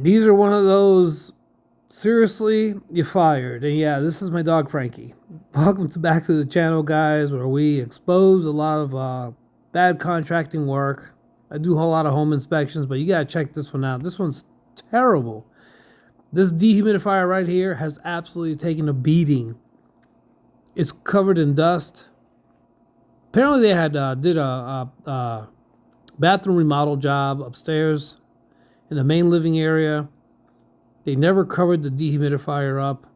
These are one of those, seriously, you fired. And yeah, this is my dog Frankie. Welcome back to the channel, guys, where we expose a lot of bad contracting work. I do a whole lot of home inspections, but you gotta check this one out. This one's terrible. This dehumidifier right here has absolutely taken a beating. It's covered in dust. Apparently they had did a bathroom remodel job upstairs in the main living area. They never covered the dehumidifier up.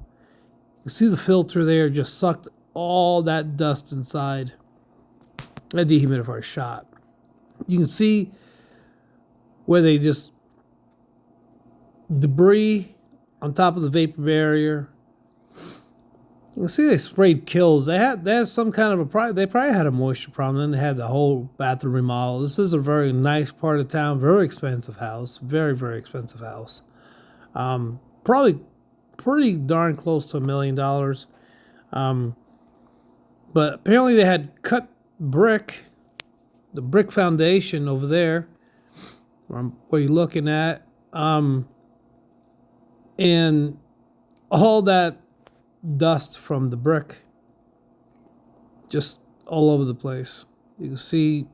You see the filter there just sucked all that dust inside. That dehumidifier shot. You can see where they just debris on top of the vapor barrier. You can see they sprayed kills. They had some kind of they probably had a moisture problem. Then they had the whole bathroom remodel. This is a very nice part of town. Very expensive house. Very, very expensive house. Probably pretty darn close to $1 million. But apparently they had cut brick, the brick foundation over there, where you're looking at, and all that dust from the brick just all over the place. You can see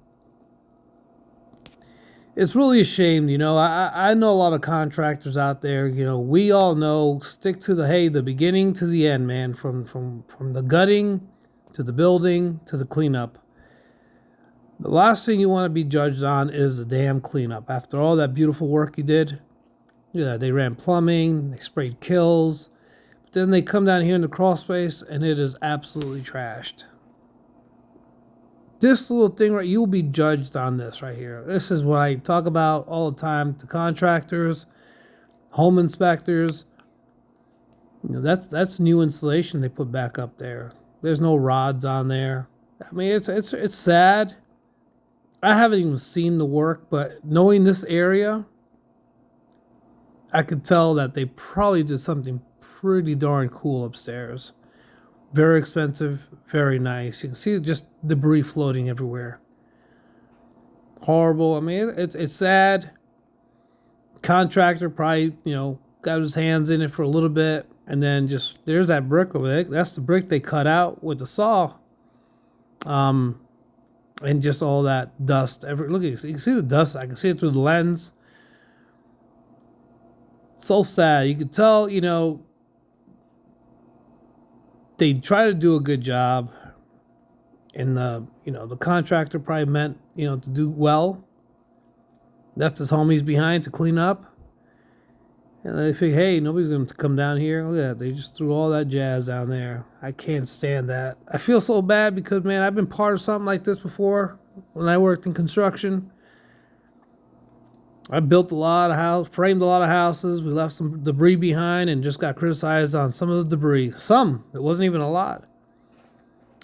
it's really a shame. You know, I know a lot of contractors out there. You know, we all know, stick to the beginning to the end, man, from the gutting to the building to the cleanup. The last thing you want to be judged on is the damn cleanup. After all that beautiful work you did, yeah, they ran plumbing, they sprayed kills. Then they come down here in the Crawlspace and it is absolutely trashed. This little thing right, you'll be judged on this right here. This is what I talk about all the time to contractors, home inspectors. You know, that's new insulation they put back up there. There's no rods on there. I mean, it's sad. I haven't even seen the work, but knowing this area, I could tell that they probably did something pretty darn cool upstairs. Very expensive, very nice. You can see just debris floating everywhere. Horrible. I mean, it's sad. Contractor probably, you know, got his hands in it for a little bit, and then just there's that brick over there. That's the brick they cut out with the saw. And just all that dust. Look, you can see the dust. I can see it through the lens. So sad. You could tell, you know, they try to do a good job, and the contractor probably meant, you know, to do well. Left his homies behind to clean up, and they think, hey, nobody's going to come down here. Look at that. They just threw all that jazz down there. I can't stand that. I feel so bad because, man, I've been part of something like this before when I worked in construction. I built a lot of houses, framed a lot of houses. We left some debris behind and just got criticized on some of the debris. Some, it wasn't even a lot.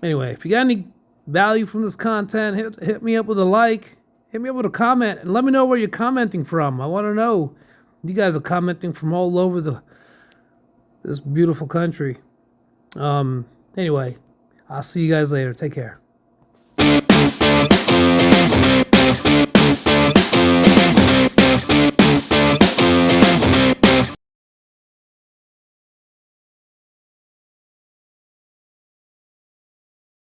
Anyway, if you got any value from this content, hit me up with a like, hit me up with a comment, and let me know where you're commenting from. I want to know. You guys are commenting from all over this beautiful country. Anyway, I'll see you guys later. Take care.